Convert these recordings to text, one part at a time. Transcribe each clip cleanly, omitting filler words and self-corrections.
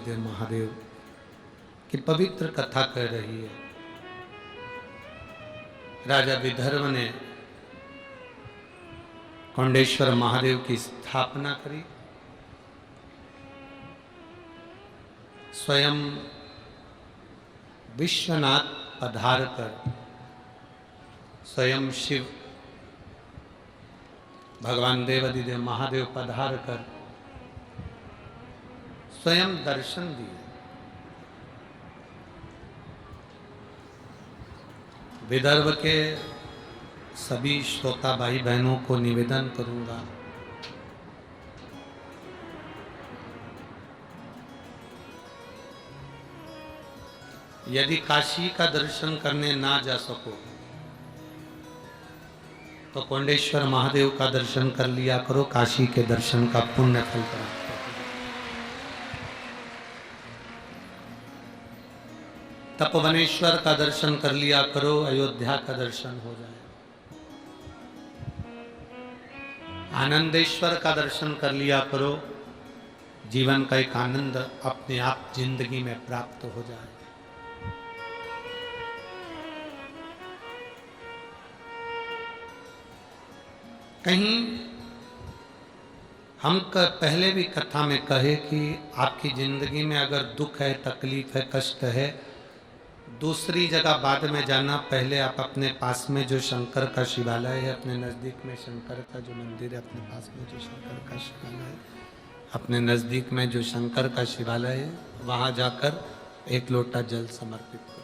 देवादिदेव महादेव की पवित्र कथा कह रही है। राजा विदर्भ ने कोंडेश्वर महादेव की स्थापना करी। स्वयं विश्वनाथ पधार कर, स्वयं शिव भगवान देवादिदेव महादेव पधार कर स्वयं दर्शन दिए। विदर्भ के सभी श्रोता भाई बहनों को निवेदन करूंगा, यदि काशी का दर्शन करने ना जा सको तो कोंडेश्वर महादेव का दर्शन कर लिया करो, काशी के दर्शन का पुण्य फल प्राप्त। तपोवनेश्वर का दर्शन कर लिया करो, अयोध्या का दर्शन हो जाए। आनंदेश्वर का दर्शन कर लिया करो, जीवन का एक आनंद अपने आप जिंदगी में प्राप्त हो जाए। कहीं हम पहले भी कथा में कहे कि आपकी जिंदगी में अगर दुख है, तकलीफ है, कष्ट है, दूसरी जगह बाद में जाना, पहले आप अपने पास में जो शंकर का शिवालय है, अपने नज़दीक में शंकर का जो मंदिर है, अपने पास में जो शंकर का शिवालय है, अपने नज़दीक में जो शंकर का शिवालय है, वहाँ जाकर एक लोटा जल समर्पित करो।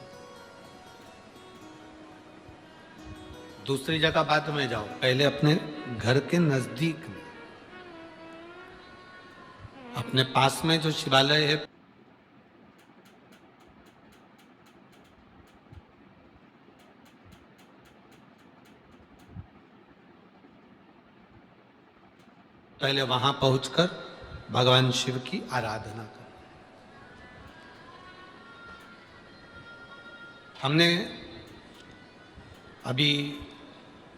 दूसरी जगह बाद में जाओ, पहले अपने घर के नज़दीक में, अपने पास में जो शिवालय है, पहले वहां पहुंचकर भगवान शिव की आराधना कर। हमने अभी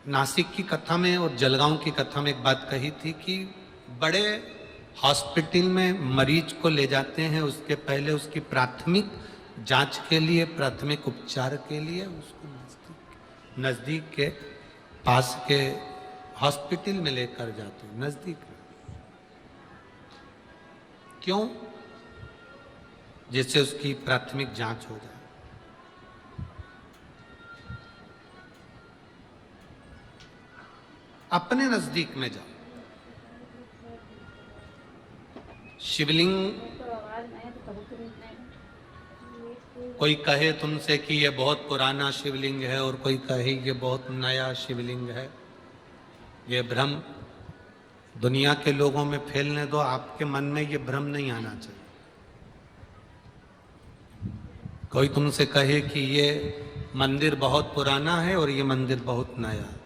नासिक की कथा में और जलगांव की कथा में एक बात कही थी कि बड़े हॉस्पिटल में मरीज को ले जाते हैं, उसके पहले उसकी प्राथमिक जांच के लिए, प्राथमिक उपचार के लिए उसको नज़दीक के पास के हॉस्पिटल में लेकर जाते हैं, नज़दीक में। क्यों? जिससे उसकी प्राथमिक जांच हो जाए। अपने नज़दीक में जाओ। शिवलिंग, कोई कहे तुमसे कि ये बहुत पुराना शिवलिंग है और कोई कहे ये बहुत नया शिवलिंग है, ये भ्रम दुनिया के लोगों में फैलने दो। आपके मन में ये भ्रम नहीं आना चाहिए। कोई तुमसे कहे कि ये मंदिर बहुत पुराना है और ये मंदिर बहुत नया है,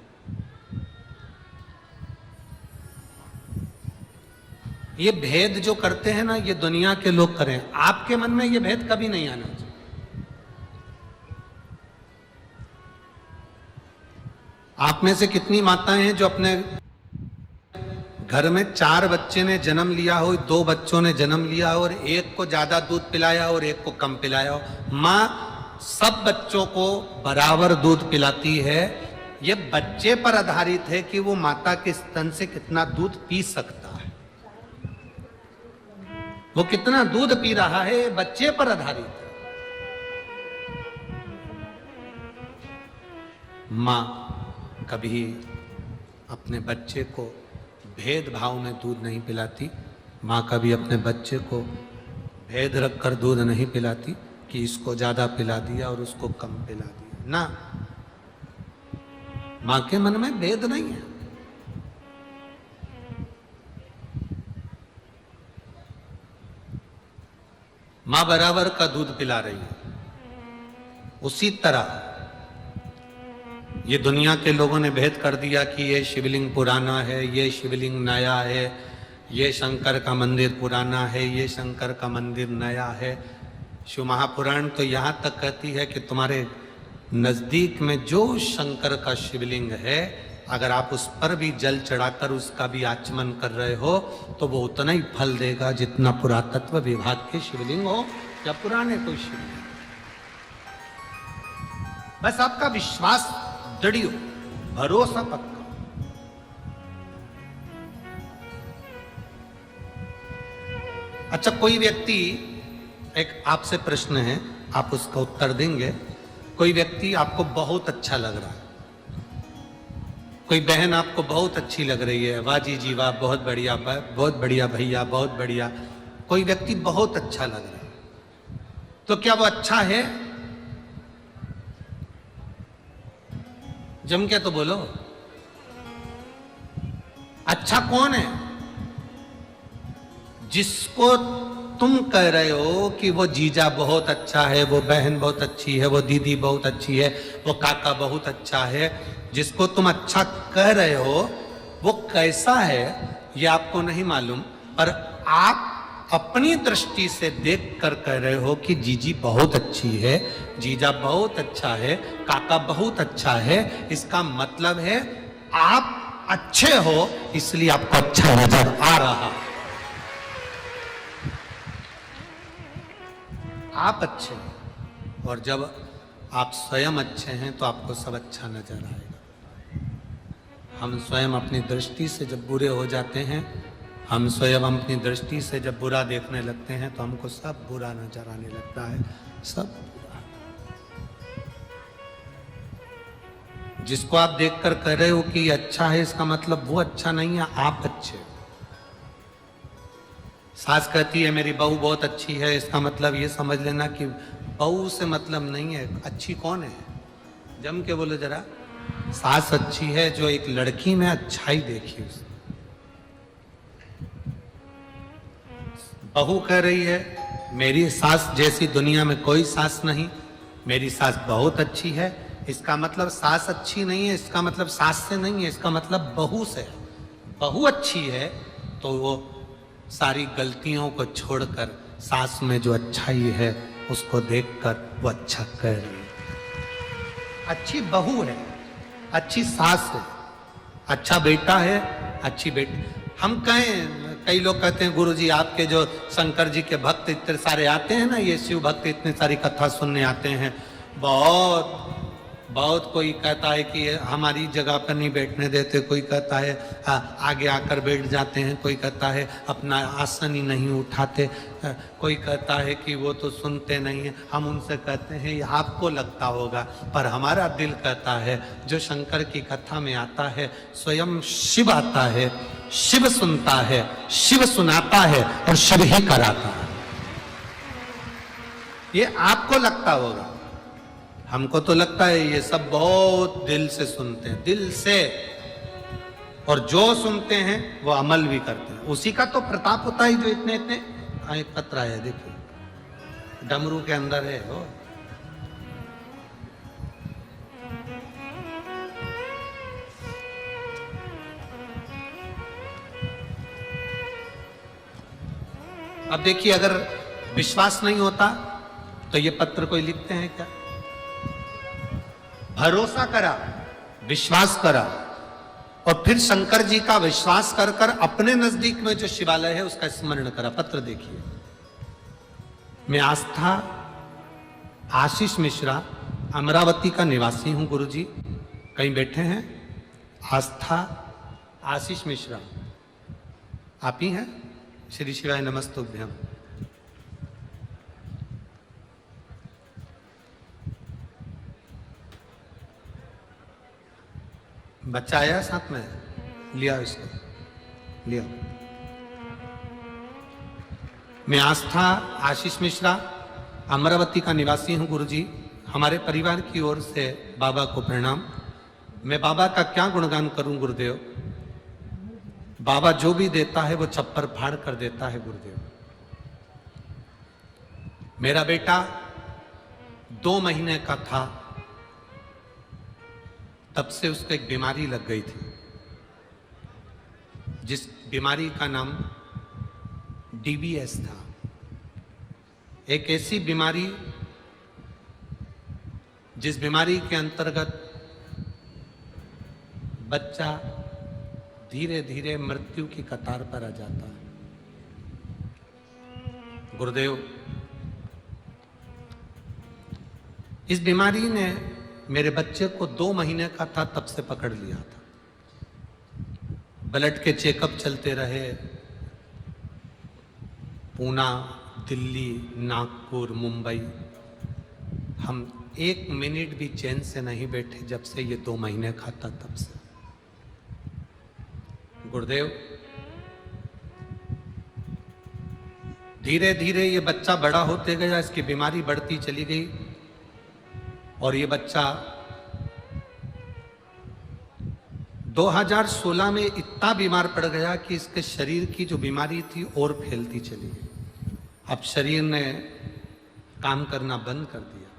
ये भेद जो करते हैं ना, ये दुनिया के लोग करें। आपके मन में ये भेद कभी नहीं आना चाहिए। आप में से कितनी माताएं हैं जो अपने घर में 4 बच्चे ने जन्म लिया हो, 2 बच्चों ने जन्म लिया हो और एक को ज्यादा दूध पिलाया और एक को कम पिलाया हो। माँ सब बच्चों को बराबर दूध पिलाती है। ये बच्चे पर आधारित है कि वो माता के स्तन से कितना दूध पी सकता है, वो कितना दूध पी रहा है, बच्चे पर आधारित है। माँ कभी अपने बच्चे को भेदभाव में दूध नहीं पिलाती। माँ कभी अपने बच्चे को भेद रखकर दूध नहीं पिलाती कि इसको ज्यादा पिला दिया और उसको कम पिला दिया। ना, माँ के मन में भेद नहीं है। माँ बराबर का दूध पिला रही है। उसी तरह ये दुनिया के लोगों ने भेद कर दिया कि ये शिवलिंग पुराना है, ये शिवलिंग नया है, ये शंकर का मंदिर पुराना है, ये शंकर का मंदिर नया है। शिव महापुराण तो यहाँ तक कहती है कि तुम्हारे नज़दीक में जो शंकर का शिवलिंग है अगर आप उस पर भी जल चढ़ाकर उसका भी आचमन कर रहे हो तो वो उतना ही फल देगा जितना पुरातत्व विभाग के शिवलिंग हो या पुराने कोई शिवलिंग। बस आपका विश्वास दृढ़ हो, भरोसा पक्का। अच्छा, कोई व्यक्ति, एक आपसे प्रश्न है, आप उसका उत्तर देंगे। कोई व्यक्ति आपको बहुत अच्छा लग रहा है, कोई बहन आपको बहुत अच्छी लग रही है, वाह जी वाह, बहुत बढ़िया भैया, बहुत बढ़िया। कोई व्यक्ति बहुत अच्छा लग रहा है, तो क्या वो अच्छा है? जम के तो बोलो, अच्छा कौन है? जिसको तुम कह रहे हो कि वो जीजा बहुत अच्छा है, वो बहन बहुत अच्छी है, वो दीदी बहुत अच्छी है, वो काका बहुत अच्छा है, जिसको तुम अच्छा कह रहे हो वो कैसा है ये आपको नहीं मालूम, पर आप अपनी दृष्टि से देख कर कह रहे हो कि जीजी बहुत अच्छी है, जीजा बहुत अच्छा है, काका बहुत अच्छा है। इसका मतलब है आप अच्छे हो, इसलिए आपको अच्छा नजर आ रहा। आप अच्छे हैं, और जब आप स्वयं अच्छे हैं तो आपको सब अच्छा नजर आएगा। हम स्वयं अपनी दृष्टि से जब बुरे हो जाते हैं, हम स्वयं अपनी दृष्टि से जब बुरा देखने लगते हैं तो हमको सब बुरा नजर आने लगता है, सब बुरा। जिसको आप देखकर कह रहे हो कि अच्छा है, इसका मतलब वो अच्छा नहीं है, आप अच्छे हो। सास कहती है मेरी बहू बहुत अच्छी है, इसका मतलब ये समझ लेना कि बहू से मतलब नहीं है, अच्छी कौन है? जम के बोलो जरा। सास अच्छी है जो एक लड़की में अच्छाई देखी उसने। बहू कह रही है मेरी सास जैसी दुनिया में कोई सास नहीं, मेरी सास बहुत अच्छी है, इसका मतलब सास अच्छी नहीं है, इसका मतलब सास से नहीं है, इसका मतलब बहू से है। बहू अच्छी है तो वो सारी गलतियों को छोड़कर सास में जो अच्छाई है उसको देखकर वो अच्छा कर रही है। अच्छी बहू है, अच्छी सास है, अच्छा बेटा है, अच्छी बेटी। हम कहें, कई लोग कहते हैं गुरुजी आपके जो शंकर जी के भक्त इतने सारे आते हैं ना, ये शिव भक्त इतने सारी कथा सुनने आते हैं, बहुत बहुत कोई कहता है कि हमारी जगह पर नहीं बैठने देते, कोई कहता है आगे आकर बैठ जाते हैं, कोई कहता है अपना आसन ही नहीं उठाते, कोई कहता है कि वो तो सुनते नहीं है। हम उनसे कहते हैं ये आपको लगता होगा, पर हमारा दिल कहता है जो शंकर की कथा में आता है स्वयं शिव आता है, शिव सुनता है, शिव सुनाता है और शिव ही कराता है। ये आपको लगता होगा, हमको तो लगता है ये सब बहुत दिल से सुनते हैं, दिल से, और जो सुनते हैं वो अमल भी करते हैं। उसी का तो प्रताप होता है जो इतने इतने पत्र है, देखिए डमरू के अंदर है वो। अब देखिए, अगर विश्वास नहीं होता तो ये पत्र कोई लिखते हैं क्या? भरोसा करा, विश्वास करा, और फिर शंकर जी का विश्वास कर कर अपने नजदीक में जो शिवालय है उसका स्मरण करा। पत्र देखिए, मैं आस्था आशीष मिश्रा, अमरावती का निवासी हूं गुरुजी। कहीं बैठे हैं? आस्था आशीष मिश्रा, आप ही हैं? श्री शिवाय नमस्तुभ्यम। बच्चा आया साथ में, लिया इसको, लिया। मैं आस्था आशीष मिश्रा, अमरावती का निवासी हूं गुरुजी। हमारे परिवार की ओर से बाबा को प्रणाम। मैं बाबा का क्या गुणगान करूं गुरुदेव? बाबा जो भी देता है वो छप्पर फाड़ कर देता है गुरुदेव। मेरा बेटा 2 महीने का था तब से उसको एक बीमारी लग गई थी, जिस बीमारी का नाम DBS था। एक ऐसी बीमारी जिस बीमारी के अंतर्गत बच्चा धीरे धीरे मृत्यु की कतार पर आ जाता है। गुरुदेव, इस बीमारी ने मेरे बच्चे को 2 महीने का था तब से पकड़ लिया था। ब्लड के चेकअप चलते रहे, पूना, दिल्ली, नागपुर, मुंबई। हम 1 मिनट भी चैन से नहीं बैठे जब से ये 2 महीने का था तब से। गुरुदेव, धीरे धीरे ये बच्चा बड़ा होते गया, इसकी बीमारी बढ़ती चली गई और ये बच्चा 2016 में इतना बीमार पड़ गया कि इसके शरीर की जो बीमारी थी और फैलती चली गई। अब शरीर ने काम करना बंद कर दिया।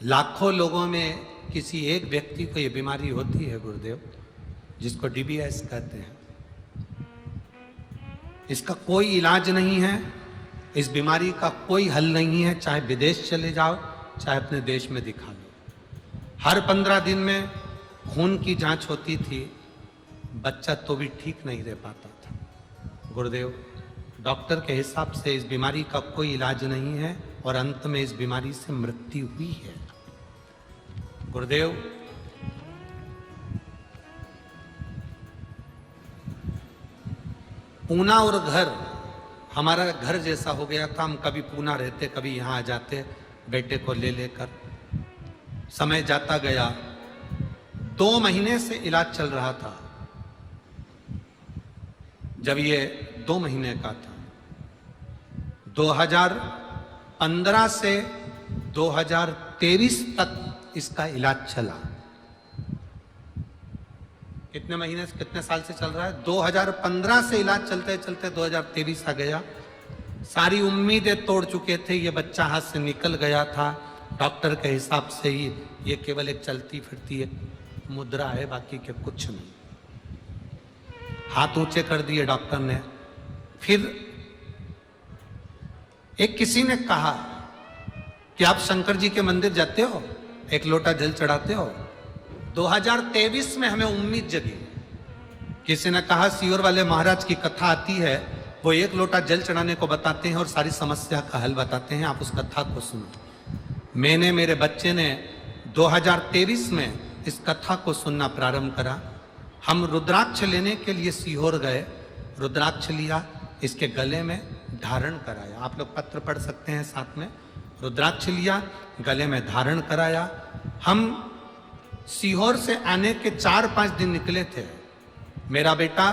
लाखों लोगों में किसी एक व्यक्ति को ये बीमारी होती है गुरुदेव, जिसको DBS कहते हैं। इसका कोई इलाज नहीं है, इस बीमारी का कोई हल नहीं है। चाहे विदेश चले जाओ, चाहे अपने देश में दिखा लो। हर 15 दिन में खून की जांच होती थी, बच्चा तो भी ठीक नहीं रह पाता था। गुरुदेव, डॉक्टर के हिसाब से इस बीमारी का कोई इलाज नहीं है और अंत में इस बीमारी से मृत्यु हुई है। गुरुदेव, पूना और घर हमारा घर जैसा हो गया था। हम कभी पूना रहते, कभी यहाँ आ जाते बेटे को ले लेकर। समय जाता गया, 2 महीने से इलाज चल रहा था। जब ये 2 महीने का था, 2015 से 2023 तक इसका इलाज चला। कितने महीने से, कितने साल से चल रहा है? 2015 से इलाज चलते चलते 2023 आ गया। सारी उम्मीदें तोड़ चुके थे, ये बच्चा हाथ से निकल गया था। डॉक्टर के हिसाब से ही ये केवल एक चलती फिरती एक मुद्रा है, बाकी के कुछ नहीं। हाथ ऊंचे कर दिए डॉक्टर ने। फिर एक किसी ने कहा कि आप शंकर जी के मंदिर जाते हो, 1 लोटा जल चढ़ाते हो। 2023 में हमें उम्मीद जगी। किसी ने कहा सीहोर वाले महाराज की कथा आती है, वो 1 लोटा जल चढ़ाने को बताते हैं और सारी समस्या का हल बताते हैं, आप उस कथा को सुनो। मैंने, मेरे बच्चे ने 2023 में इस कथा को सुनना प्रारंभ करा। हम रुद्राक्ष लेने के लिए सीहोर गए, रुद्राक्ष लिया, इसके गले में धारण कराया। आप लोग पत्र पढ़ सकते हैं साथ में। रुद्राक्ष लिया, गले में धारण कराया। हम सीहोर से आने के 4-5 दिन निकले थे। मेरा बेटा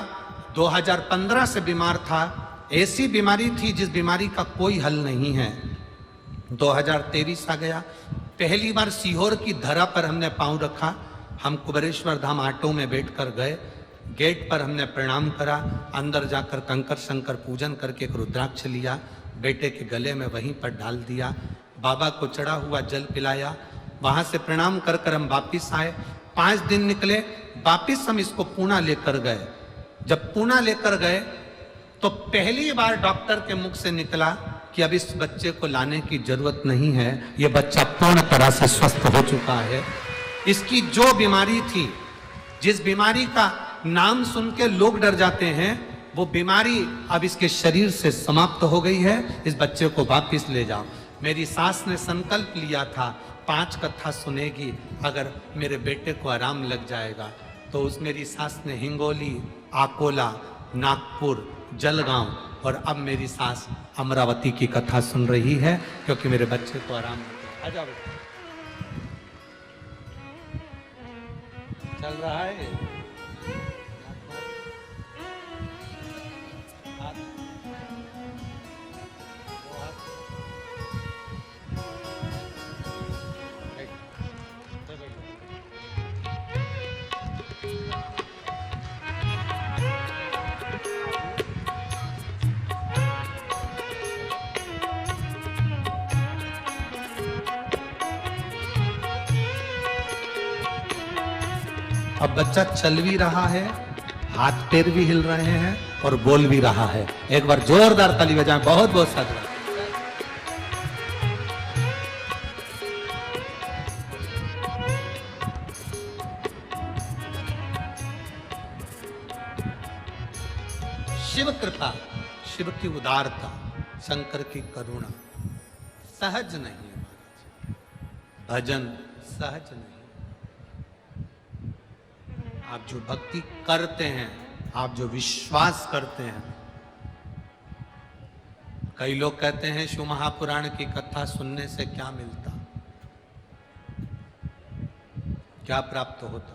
2015 से बीमार था। ऐसी बीमारी थी जिस बीमारी का कोई हल नहीं है। 2023 आ गया। पहली बार सीहोर की धरा पर हमने पांव रखा। हम कुबेरेश्वर धाम ऑटो में बैठकर गए। गेट पर हमने प्रणाम करा। अंदर जाकर कंकर शंकर पूजन करके एक रुद्राक्ष लिया, बेटे के गले में वहीं पर डाल दिया। बाबा को चढ़ा हुआ जल पिलाया। वहां से प्रणाम कर कर हम वापिस आए। 5 दिन निकले, वापिस हम इसको पूना लेकर गए। जब पूना लेकर गए तो पहली बार डॉक्टर के मुख से निकला कि अब इस बच्चे को लाने की जरूरत नहीं है, ये बच्चा पूर्ण तरह से स्वस्थ हो चुका है। इसकी जो बीमारी थी, जिस बीमारी का नाम सुन के लोग डर जाते हैं, वो बीमारी अब इसके शरीर से समाप्त हो गई है। इस बच्चे को वापिस ले जाओ। मेरी सास ने संकल्प लिया था 5 कथा सुनेगी, अगर मेरे बेटे को आराम लग जाएगा। तो उस मेरी सास ने हिंगोली, आकोला, नागपुर, जलगांव और अब मेरी सास अमरावती की कथा सुन रही है, क्योंकि मेरे बच्चे को आराम लग गया। आ जाओ बेटा। चल रहा है। अब बच्चा चल भी रहा है, हाथ पैर भी हिल रहे हैं और बोल भी रहा है। एक बार जोरदार ताली बजाएं। बहुत बहुत साधुवाद। शिव कृपा, शिव की उदारता, शंकर की करुणा सहज नहीं है महाराज। भजन सहज नहीं। आप जो भक्ति करते हैं, आप जो विश्वास करते हैं, कई लोग कहते हैं शिव महापुराण की कथा सुनने से क्या मिलता, क्या प्राप्त होता।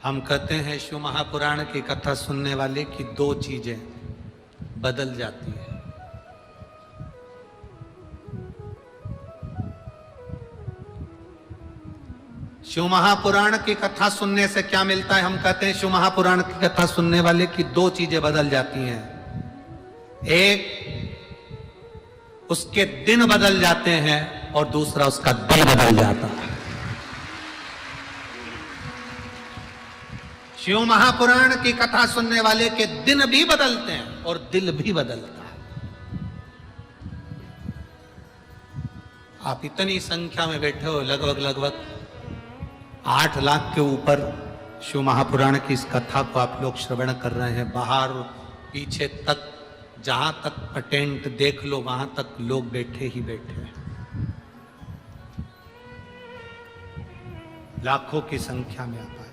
हम कहते हैं शिव महापुराण की कथा सुनने वाले की दो चीजें बदल जाती है। शिव महापुराण की कथा सुनने से क्या मिलता है? हम कहते हैं शिव महापुराण की कथा सुनने वाले की दो चीजें बदल जाती हैं। एक, उसके दिन बदल जाते हैं और दूसरा उसका दिल बदल जाता है। शिव महापुराण की कथा सुनने वाले के दिन भी बदलते हैं और दिल भी बदलता है। आप इतनी संख्या में बैठे हो, लगभग 8 लाख के ऊपर शिव महापुराण की इस कथा को आप लोग श्रवण कर रहे हैं। बाहर पीछे तक, जहां तक टेंट देख लो वहां तक लोग बैठे ही बैठे हैं। लाखों की संख्या में आप आए।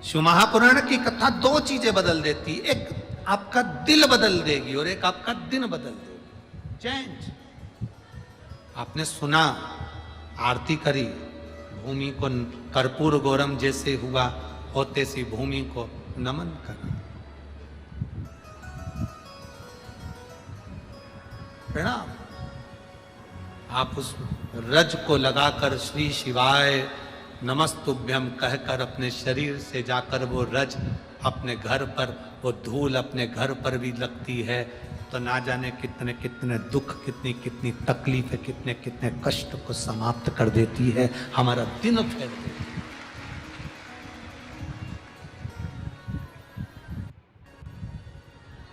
शिव महापुराण की कथा दो चीजें बदल देती, एक आपका दिल बदल देगी और एक आपका दिन बदल देगी। चेंज। आपने सुना, आरती करी, भूमि को कर्पूर गौरम जैसे हुआ होते सी भूमि को नमन करा, प्रणाम। आप उस रज को लगाकर श्री शिवाय नमस्तुभ्यम कहकर अपने शरीर से जाकर वो रज अपने घर पर, वो धूल अपने घर पर भी लगती है, तो ना जाने कितने कितने दुख, कितनी कितनी तकलीफें, कितने कितने कष्ट को समाप्त कर देती है, हमारा दिन फेर देती है।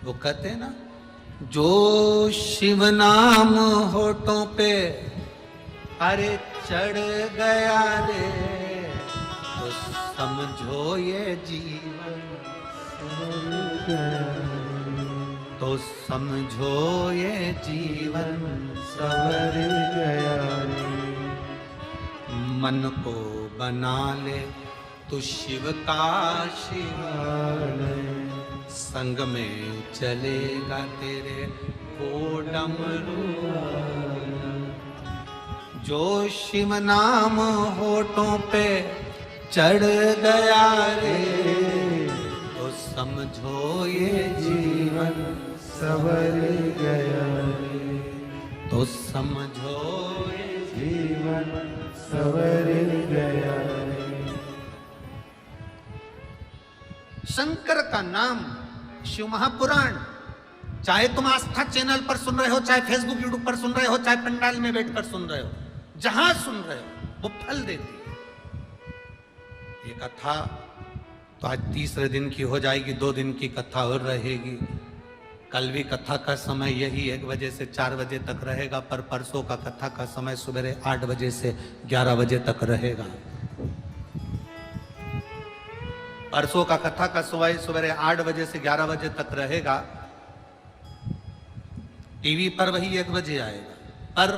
वो कहते हैं ना, जो शिव नाम होठों पे अरे चढ़ गया रे, तो समझो ये जीवन सवर गया, तो समझो ये जीवन सवर गया रे। मन को बना ले तू शिव का शिवालय, संग में चलेगा तेरे को डमरू। जो शिव नाम होठों पे चढ़ गया रे, तो समझो ये जीवन सवर गया रे, तो समझो ये जीवन सवर गया रे। शंकर का नाम, शिव महापुराण, चाहे तुम आस्था चैनल पर सुन रहे हो, चाहे फेसबुक यूट्यूब पर सुन रहे हो, चाहे पंडाल में बैठकर सुन रहे हो, जहां सुन रहे हो वो फल देती है। ये कथा तो आज तीसरे दिन की हो जाएगी, 2 दिन की कथा और रहेगी। कल भी कथा का समय यही 1 बजे से 4 बजे तक रहेगा, पर परसों का कथा का समय सुबह 8 बजे से 11 बजे तक रहेगा। परसों का कथा का सुबह 8 बजे से 11 बजे तक रहेगा। टीवी पर वही 1 बजे आएगा, पर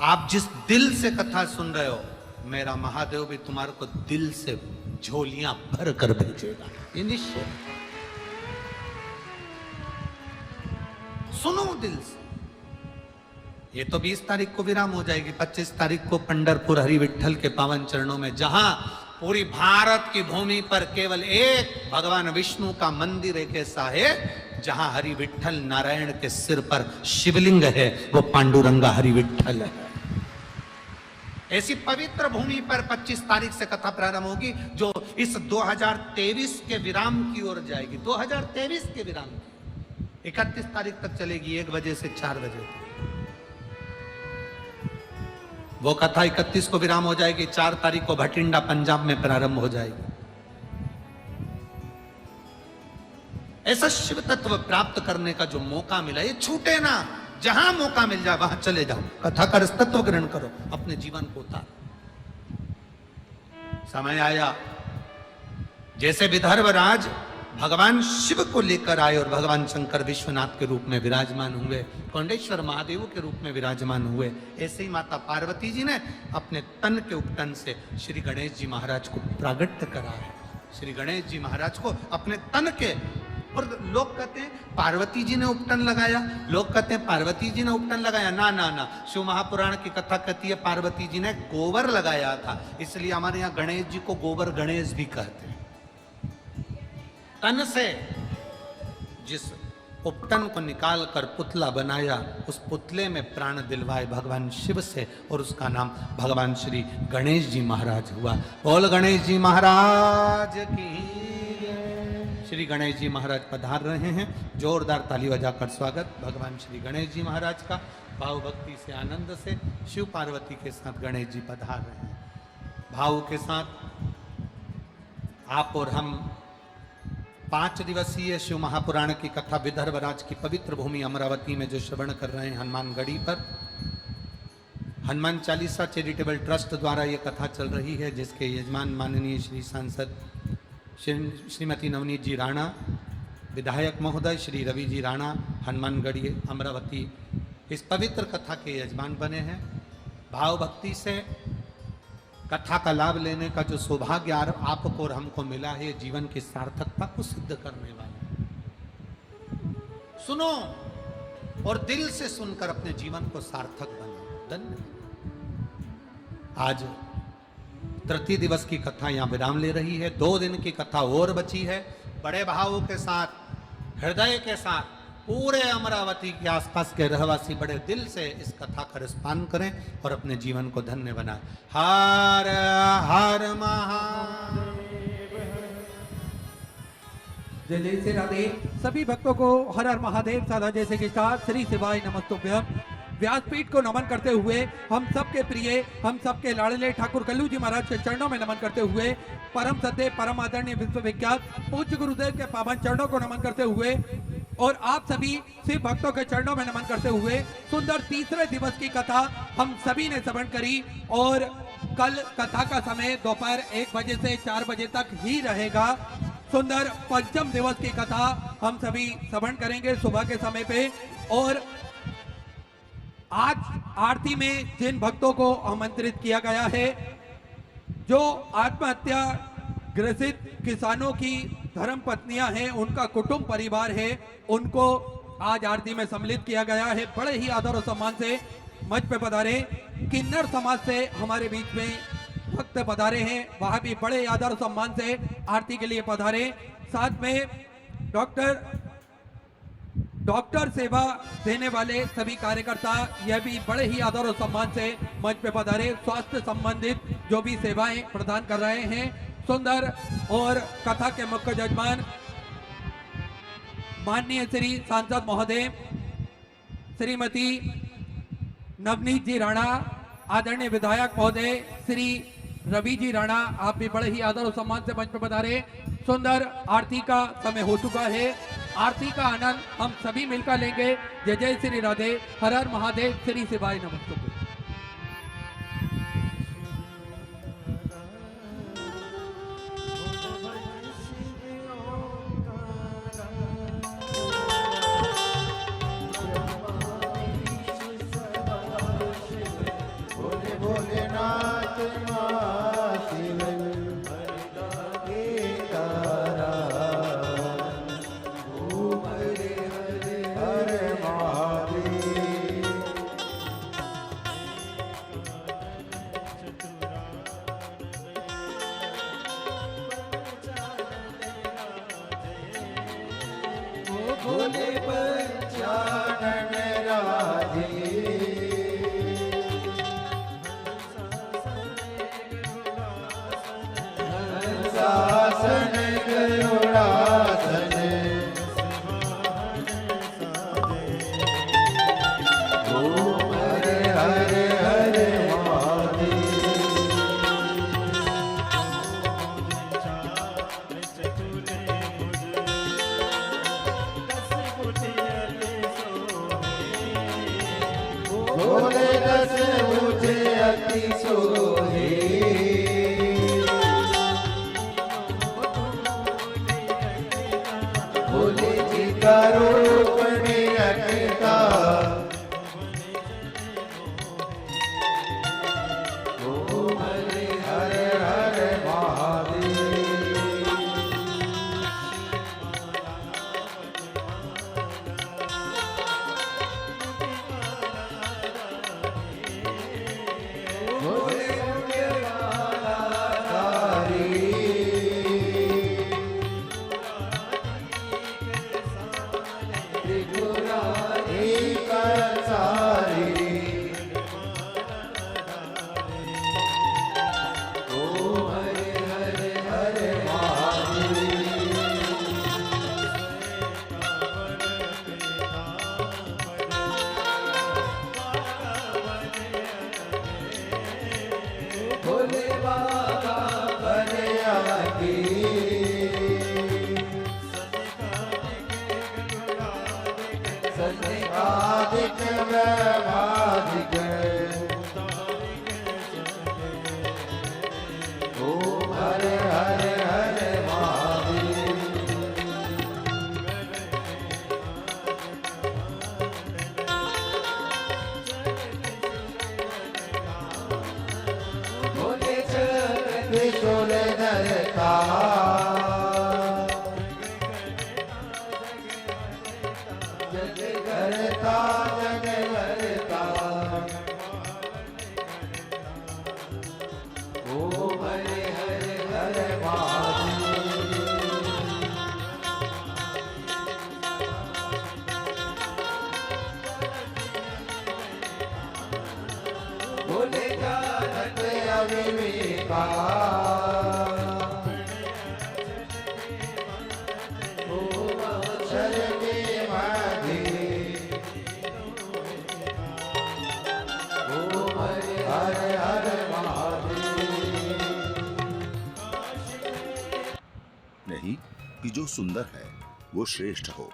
आप जिस दिल से कथा सुन रहे हो, मेरा महादेव भी तुम्हारे को दिल से झोलियां भर कर भेजेगा, ये निश्चय। सुनो दिल से। ये तो 20 तारीख को विराम हो जाएगी, 25 तारीख को पंढरपुर हरि विठल के पावन चरणों में, जहां पूरी भारत की भूमि पर केवल एक भगवान विष्णु का मंदिर एक ऐसा है जहां हरि विठल नारायण के सिर पर शिवलिंग है, वो पांडुरंगा हरि विठल है। ऐसी पवित्र भूमि पर 25 तारीख से कथा प्रारंभ होगी, जो इस 2023 के विराम की ओर जाएगी। 2023 के विराम की 31 तारीख तक चलेगी, 1 बजे से 4 बजे तक। वो कथा 31 को विराम हो जाएगी, 4 तारीख को भटिंडा पंजाब में प्रारंभ हो जाएगी। ऐसा शिव तत्व प्राप्त करने का जो मौका मिला, ये छूटे ना। जहां मौका मिल जाए वहां चले जाओ, कथा का तत्व ग्रहण करो, अपने जीवन को उतारो। समय आया जैसे विदर्भराज भगवान शिव को लेकर आए और भगवान शंकर विश्वनाथ के रूप में विराजमान हुए, कौंडेश्वर महादेव के रूप में विराजमान हुए, ऐसे ही माता पार्वती जी ने अपने तन के उपटन से श्री गणेश जी महाराज को प्रागट्य करा है। श्री गणेश जी महाराज को अपने तन के, और लोग कहते हैं पार्वती जी ने उपटन लगाया, लोग कहते हैं पार्वती जी ने उपटन लगाया। ना ना ना, शिव महापुराण की कथा कहती है पार्वती जी ने गोबर लगाया था, इसलिए हमारे यहाँ गणेश जी को गोबर गणेश भी कहते हैं। तन से जिस उपटन को निकाल कर पुतला बनाया, उस पुतले में प्राण दिलवाए भगवान शिव से, और उसका नाम भगवान श्री गणेश जी महाराज हुआ। बोल गणेश जी महाराज की। श्री गणेश जी महाराज पधार रहे हैं, जोरदार ताली बजाकर स्वागत भगवान श्री गणेश जी महाराज का। भाव भक्ति से, आनंद से शिव पार्वती के साथ गणेश जी पधार रहे हैं। भाव के साथ आप और हम 5 दिवसीय शिव महापुराण की कथा विदर्भराज की पवित्र भूमि अमरावती में जो श्रवण कर रहे हैं हनुमानगढ़ी पर, हनुमान चालीसा चैरिटेबल ट्रस्ट द्वारा ये कथा चल रही है, जिसके यजमान माननीय श्री सांसद श्रीमती नवनीत जी राणा, विधायक महोदय श्री रवि जी राणा, हनुमानगढ़ी अमरावती इस पवित्र कथा के यजमान बने हैं। भाव भक्ति से कथा का लाभ लेने का जो सौभाग्य आपको और हमको मिला है, जीवन की सार्थकता को सिद्ध करने वाला। सुनो और दिल से सुनकर अपने जीवन को सार्थक बनाओ। धन्यवाद। आज तृतीय दिवस की कथा यहाँ विराम ले रही है। 2 दिन की कथा और बची है। बड़े भावों के साथ, हृदय के साथ पूरे अमरावती के आसपास के रहवासी बड़े दिल से इस कथा का रसपान करें और अपने जीवन को धन्य बनाएं। हर हर महादेव। जय जय श्री राधे। सभी भक्तों को हर हर महादेव साधा जैसे के साथ श्री शिवाय नमस्तुभ्यम। व्यासपीठ को नमन करते हुए हम सबके प्रिय, हम सबके लाडले ठाकुर कल्लू जी महाराज के चरणों में नमन करते हुए, परम सत्य परम आदरणीय विश्वविख्यात पूज्य गुरुदेव के पावन चरणों को नमन करते हुए और आप सभी शिव भक्तों के चरणों में नमन करते हुए सुंदर तीसरे दिवस की कथा हम सभी ने श्रवण करी। और कल कथा का समय दोपहर 1 बजे से 4 बजे तक ही रहेगा। सुंदर पंचम दिवस की कथा हम सभी श्रवण करेंगे सुबह के समय पे। और आज आरती में जिन भक्तों को आमंत्रित किया गया है, जो आत्महत्या ग्रसित किसानों की धर्म पत्नियां हैं, उनका कुटुंब परिवार है, उनको आज आरती में सम्मिलित किया गया है। बड़े ही आदर और सम्मान से मंच पे पधारे। किन्नर समाज से हमारे बीच में भक्त पधारे हैं, वह भी बड़े आदर और सम्मान से आरती के लिए पधारे। साथ में डॉक्टर सेवा देने वाले सभी कार्यकर्ता, यह भी बड़े ही आदर और सम्मान से मंच पे पधारे। स्वास्थ्य संबंधित जो भी सेवाएं प्रदान कर रहे हैं, सुंदर। और कथा के मुख्य जजमान माननीय श्री सांसद महोदय श्रीमती नवनीत जी राणा, आदरणीय विधायक महोदय श्री रवि जी राणा, आप भी बड़े ही आदर और सम्मान से मंच पर पधारे। सुंदर आरती का समय हो चुका है। आरती का आनंद हम सभी मिलकर लेंगे। जय जय श्री राधे। हर हर महादेव। श्री शिवाय नमस्तुभ्यं। भोले पंचानन राधे भोले बाबा बलियागी सनिकादिक व्यवादिक ओम हरे हरे हरे महादेव भोले त्रिशूल धरता जग करता जग करता ओम हरे हरे हरे महादेव भोले जानत अविवेका ओम अक्षर के माधे ओम हरे हरे हरे महादेव नहीं कि जो सुंदर है वो श्रेष्ठ हो,